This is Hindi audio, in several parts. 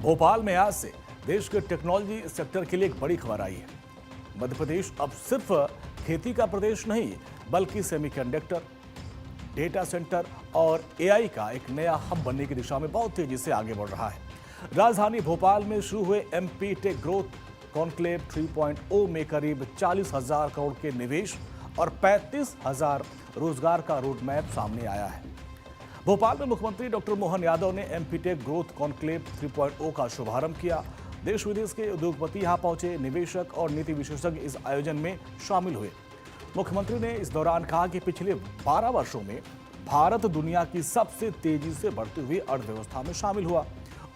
भोपाल में आज से देश के टेक्नोलॉजी सेक्टर के लिए एक बड़ी खबर आई है। मध्य प्रदेश अब सिर्फ खेती का प्रदेश नहीं बल्कि सेमीकंडक्टर, डेटा सेंटर और एआई का एक नया हब बनने की दिशा में बहुत तेजी से आगे बढ़ रहा है। राजधानी भोपाल में शुरू हुए एमपी टेक ग्रोथ कॉन्क्लेव 3.0 में करीब 40,000 करोड़ के निवेश और 35,000 रोजगार का रोड मैप सामने आया है। भोपाल में मुख्यमंत्री डॉक्टर मोहन यादव ने एमपी टेक ग्रोथ कॉन्क्लेव 3.0 का शुभारंभ किया। देश विदेश के उद्योगपति यहां पहुंचे, निवेशक और नीति विशेषज्ञ इस आयोजन में शामिल हुए। मुख्यमंत्री ने इस दौरान कहा कि पिछले 12 वर्षों में भारत दुनिया की सबसे तेजी से बढ़ती हुई अर्थव्यवस्था में शामिल हुआ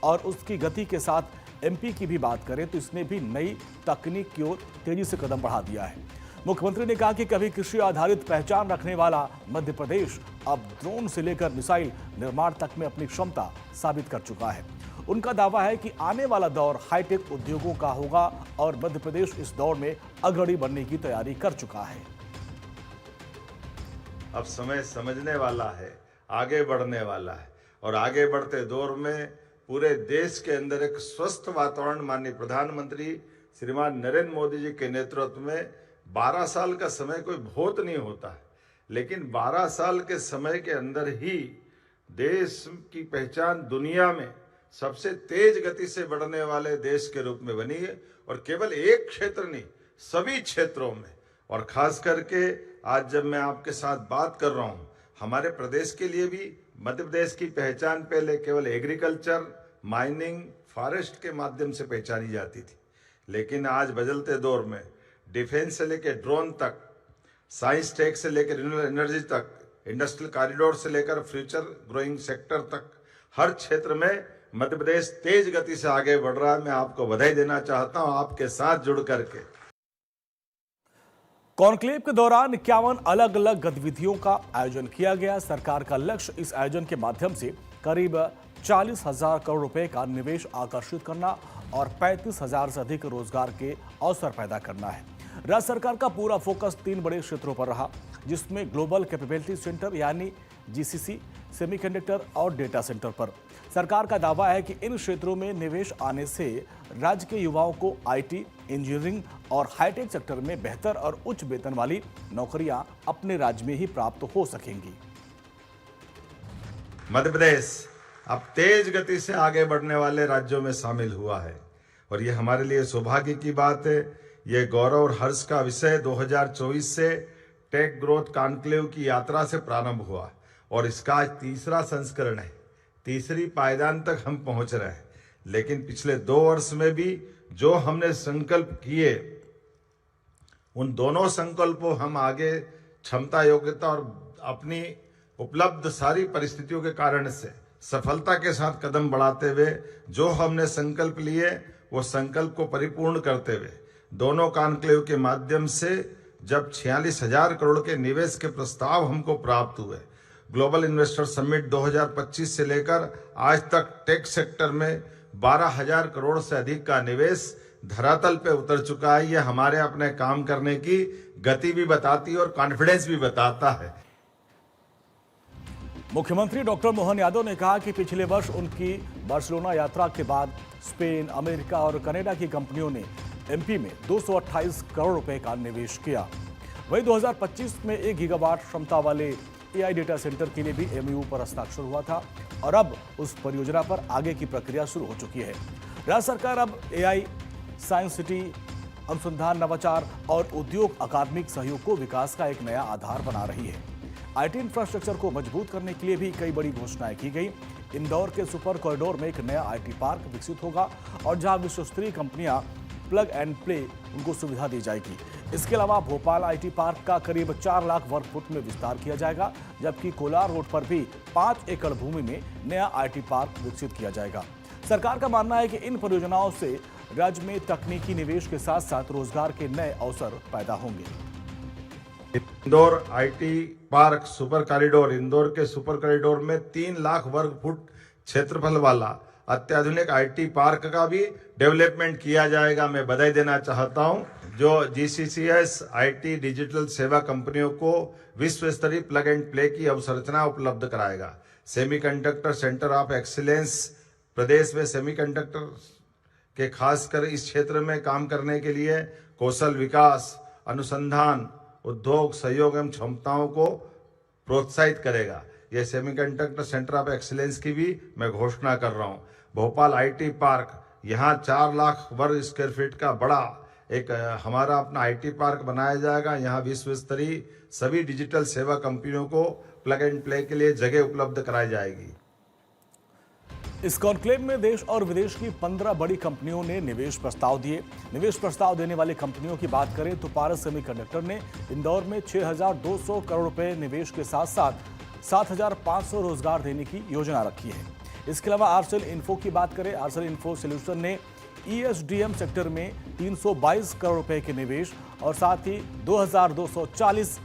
और उसकी गति के साथ एमपी की भी बात करें तो इसने भी नई तकनीक की ओर तेजी से कदम बढ़ा दिया है। मुख्यमंत्री ने कहा कि कभी कृषि आधारित पहचान रखने वाला मध्य प्रदेश अब ड्रोन से लेकर मिसाइल निर्माण तक में अपनी क्षमता साबित कर चुका है। उनका दावा है कि आने वाला दौर हाईटेक उद्योगों का होगा और मध्य प्रदेश इस दौर में अग्रणी बनने की तैयारी कर चुका है। अब समय समझने वाला है, आगे बढ़ने वाला है और आगे बढ़ते दौर में पूरे देश के अंदर एक स्वस्थ वातावरण माननीय प्रधानमंत्री श्रीमान नरेंद्र मोदी जी के नेतृत्व में 12 साल का समय कोई बहुत नहीं होता है, लेकिन 12 साल के समय के अंदर ही देश की पहचान दुनिया में सबसे तेज गति से बढ़ने वाले देश के रूप में बनी है और केवल एक क्षेत्र नहीं, सभी क्षेत्रों में। और खास करके आज जब मैं आपके साथ बात कर रहा हूं, हमारे प्रदेश के लिए भी मध्य प्रदेश की पहचान पहले केवल एग्रीकल्चर, माइनिंग, फॉरेस्ट के माध्यम से पहचानी जाती थी, लेकिन आज बदलते दौर में डिफेंस से लेकर ड्रोन तक, साइंस टेक से लेकर रिन्यूएबल एनर्जी तक, इंडस्ट्रियल कॉरिडोर से लेकर फ्यूचर ग्रोइंग सेक्टर तक, हर क्षेत्र में मध्य प्रदेश तेज गति से आगे बढ़ रहा है। मैं आपको बधाई देना चाहता हूं आपके साथ जुड़ करके। कॉन्क्लेव के दौरान 51 अलग अलग गतिविधियों का आयोजन किया गया। सरकार का लक्ष्य इस आयोजन के माध्यम से करीब 40,000 करोड़ रुपए का निवेश आकर्षित करना और 35,000 से अधिक रोजगार के अवसर पैदा करना है। राज्य सरकार का पूरा फोकस 3 बड़े क्षेत्रों पर रहा, जिसमें ग्लोबल कैपेबिलिटी सेंटर यानी जीसीसी, सेमीकंडक्टर और डेटा सेंटर पर। सरकार का दावा है कि इन क्षेत्रों में निवेश आने से राज्य के युवाओं को आईटी, इंजीनियरिंग और हाईटेक सेक्टर में बेहतर और उच्च वेतन वाली नौकरियां अपने राज्य में ही प्राप्त हो सकेंगी। मध्य प्रदेश अब तेज गति से आगे बढ़ने वाले राज्यों में शामिल हुआ है और ये हमारे लिए सौभाग्य की बात है। ये गौरव और हर्ष का विषय 2024 से टेक ग्रोथ कॉन्क्लेव की यात्रा से प्रारंभ हुआ और इसका आज तीसरा संस्करण है। तीसरी पायदान तक हम पहुंच रहे हैं, लेकिन पिछले 2 वर्ष में भी जो हमने संकल्प किए, उन दोनों संकल्पों हम आगे क्षमता, योग्यता और अपनी उपलब्ध सारी परिस्थितियों के कारण से सफलता के साथ कदम बढ़ाते हुए जो हमने संकल्प लिए वो संकल्प को परिपूर्ण करते हुए दोनों कॉन्क्लेव के माध्यम से जब 46,000 करोड़ के निवेश के प्रस्ताव हमको प्राप्त हुए, ग्लोबल इन्वेस्टर समिट 2025 से लेकर आज तक टेक सेक्टर में 12,000 करोड़ से अधिक का निवेश धरातल पे उतर चुका है। ये हमारे अपने काम करने की गति भी बताती है और कॉन्फिडेंस भी बताता है। मुख्यमंत्री डॉक्टर मोहन यादव ने कहा कि पिछले वर्ष उनकी बार्सिलोना यात्रा के बाद स्पेन, अमेरिका और कनाडा की कंपनियों ने एमपी में 228 करोड़ रुपए का निवेश किया। वहीं 2025 में 1 गीगावाट क्षमता वाले एआई डेटा सेंटर के लिए भी एमओयू पर हस्ताक्षर हुआ था और अब उस परियोजना पर आगे की प्रक्रिया शुरू हो चुकी है। राज्य सरकार अब एआई, साइंस सिटी, अनुसंधान, नवाचार और उद्योग अकादमिक सहयोग को विकास का एक नया आधार बना रही है। आईटी इंफ्रास्ट्रक्चर को मजबूत करने के लिए भी कई बड़ी घोषणाएं की गई। इंदौर के सुपर कॉरिडोर में एक नया आईटी पार्क विकसित होगा और जहां विश्वस्तरीय कंपनियां प्लग एंड प्ले उनको सुविधा दी जाएगी। इसके अलावा भोपाल आईटी पार्क का करीब 4 लाख वर्ग फुट में विस्तार किया जाएगा, जबकि कोलार रोड पर भी 5 एकड़ भूमि में नया आईटी पार्क विकसित किया जाएगा। सरकार का मानना है कि इन परियोजनाओं से राज्य में तकनीकी निवेश के साथ साथ रोजगार के नए अवसर पैदा होंगे। Indore IT park super corridor, Indore के सुपर कॉरिडोर में 3 लाख वर्ग फुट क्षेत्रफल वाला अत्याधुनिक आईटी पार्क का भी डेवलपमेंट किया जाएगा। मैं बधाई देना चाहता हूं जो जीसीसीएस आईटी डिजिटल सेवा कंपनियों को विश्व स्तरीय प्लग एंड प्ले की अवसंरचना उपलब्ध कराएगा। सेमीकंडक्टर सेंटर ऑफ एक्सीलेंस प्रदेश में सेमीकंडक्टर के खासकर इस क्षेत्र में काम करने के लिए कौशल विकास, अनुसंधान, उद्योग सहयोग एवं क्षमताओं को प्रोत्साहित करेगा। यह सेमीकंडक्टर सेंटर ऑफ एक्सीलेंस की भी मैं घोषणा कर रहा हूँ। भोपाल आईटी पार्क, यहाँ 4 लाख वर्ग स्क्वायर फीट का बड़ा एक हमारा अपना आईटी पार्क बनाया जाएगा। यहाँ विश्व स्तरीय सभी डिजिटल सेवा कंपनियों को प्लग एंड प्ले के लिए जगह उपलब्ध कराई जाएगी। इस कॉन्क्लेव में देश और विदेश की 15 बड़ी कंपनियों ने निवेश प्रस्ताव दिए। निवेश प्रस्ताव देने वाली कंपनियों की बात करें तो पारस सेमीकंडक्टर ने इंदौर में 6,200 करोड़ रुपए निवेश के साथ साथ 7,500 रोजगार देने की योजना रखी है। इसके अलावा आर्सेल इन्फो की बात करें, आर्सेल इन्फो सॉल्यूशन ने ESDM सेक्टर में 322 करोड़ रुपए के निवेश और साथ ही 2,240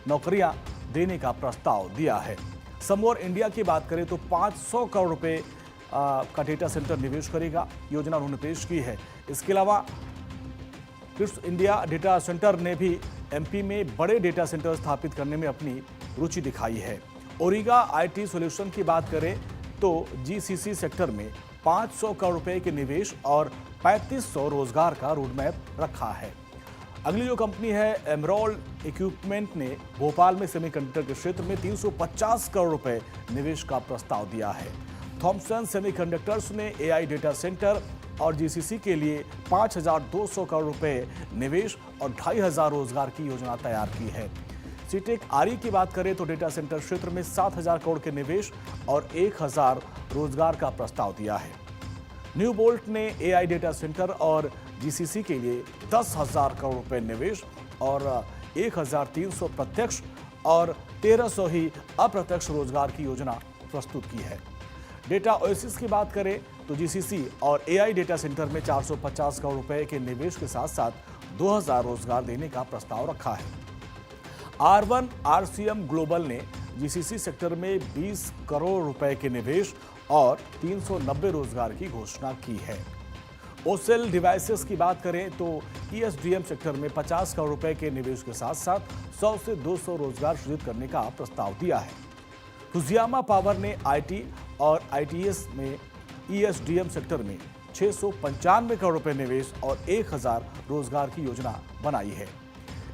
नौकरियां देने का प्रस्ताव दिया है। समोर इंडिया की बात करें तो 500 करोड़ रुपए का डेटा सेंटर निवेश करेगा, योजना उन्होंने पेश की है। इसके अलावा क्रिप्स इंडिया डेटा सेंटर ने भी MP में बड़े डेटा सेंटर स्थापित करने में अपनी रुचि दिखाई है। ओरिगा IT सॉल्यूशन की बात करें तो GCC सेक्टर में 500 करोड़ रुपए के निवेश और 3500 रोजगार का रोडमैप रखा है। अगली जो कंपनी है एमरॉल्ड इक्विपमेंट ने भोपाल में सेमीकंडक्टर के क्षेत्र में 350 करोड़ रुपए निवेश का प्रस्ताव दिया है। थॉमसन सेमीकंडक्टर्स ने AI डेटा सेंटर और GCC के लिए 5,200 करोड़ रुपए निवेश और 2,500 रोजगार की योजना तैयार की है। सीटेक RE की बात करें तो डेटा सेंटर क्षेत्र में 7,000 करोड़ के निवेश और 1,000 रोजगार का प्रस्ताव दिया है। न्यू बोल्ट ने AI डेटा सेंटर और GCC के लिए 10,000 करोड़ रुपए निवेश और 1,300 प्रत्यक्ष और 1,300 ही अप्रत्यक्ष रोजगार की योजना प्रस्तुत की है। डेटा ओएसिस की बात करें तो GCC और AI डेटा सेंटर में 450 करोड़ रुपए के निवेश के साथ साथ 2,000 रोजगार देने का प्रस्ताव रखा है। R1 RCM ग्लोबल ने GCC सेक्टर में 20 करोड़ रुपए के निवेश और 390 रोजगार की घोषणा की है। ओसेल डिवाइसेस की बात करें तो ESDM सेक्टर में 50 करोड़ रुपए के निवेश के साथ साथ 100 से 200 रोजगार सृजित करने का प्रस्ताव दिया है। फुजियामा पावर ने IT और ITS में ESDM सेक्टर में 695 करोड़ रुपए निवेश और 1,000 रोजगार की योजना बनाई है।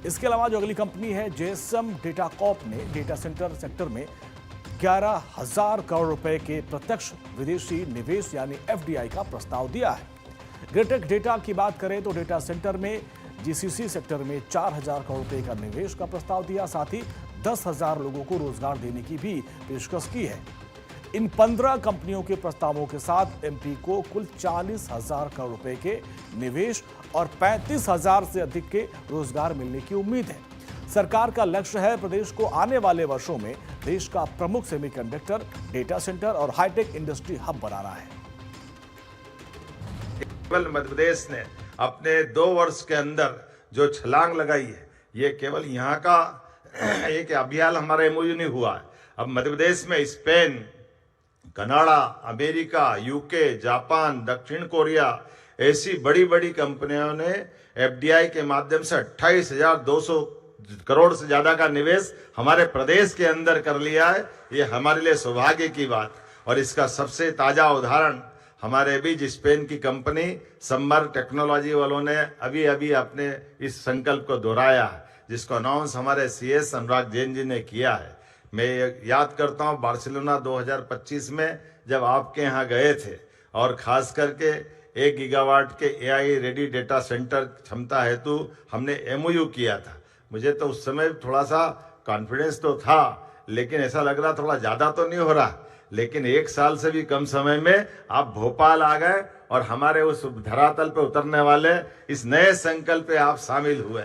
इसके अलावा जो अगली कंपनी है JSM डेटाकॉप ने डेटा सेंटर सेक्टर में 11,000 करोड़ रुपए के प्रत्यक्ष विदेशी निवेश यानी FDI का प्रस्ताव दिया है। ग्रेटेक डेटा की बात करें तो डेटा सेंटर में GCC सेक्टर में 4,000 करोड़ रुपए का निवेश का प्रस्ताव दिया, साथ ही 10,000 लोगों को रोजगार देने की भी पेशकश की है। इन 15 कंपनियों के प्रस्तावों के साथ MP को कुल 40,000 करोड़ रुपए के निवेश और 35,000 से अधिक के रोजगार मिलने की उम्मीद है। सरकार का लक्ष्य है प्रदेश को आने वाले वर्षों में देश का प्रमुख सेमीकंडक्टर, डेटा सेंटर और हाईटेक इंडस्ट्री हब बनाना है। केवल मध्य प्रदेश ने अपने 2 वर्ष के अंदर जो छलांग लगाई है, ये केवल यहाँ का एक अभियान हमारा MOU नहीं हुआ है। अब मध्य प्रदेश में Spain, Canada, America, UK, Japan, दक्षिण कोरिया ऐसी बड़ी बड़ी कंपनियों ने FDI के माध्यम से 28,200 करोड़ से ज्यादा का निवेश हमारे प्रदेश के अंदर कर लिया है। ये हमारे लिए सौभाग्य की बात, और इसका सबसे ताजा उदाहरण हमारे बीच स्पेन की कंपनी सम्मर टेक्नोलॉजी वालों ने अभी अभी अपने इस संकल्प को दोहराया है, जिसको अनाउंस हमारे CS अनुराग जैन जी ने किया है। मैं याद करता हूँ बार्सिलोना 2025 में जब आपके यहाँ गए थे और खास करके 1 गीगावाट के AI रेडी डेटा सेंटर क्षमता हेतु हमने MOU किया था। मुझे तो उस समय थोड़ा सा कॉन्फिडेंस तो था, लेकिन ऐसा लग रहा थोड़ा ज़्यादा तो नहीं हो रहा। लेकिन 1 साल से भी कम समय में आप भोपाल आ गए और हमारे उस धरातल पे उतरने वाले इस नए संकल्प पे आप शामिल हुए।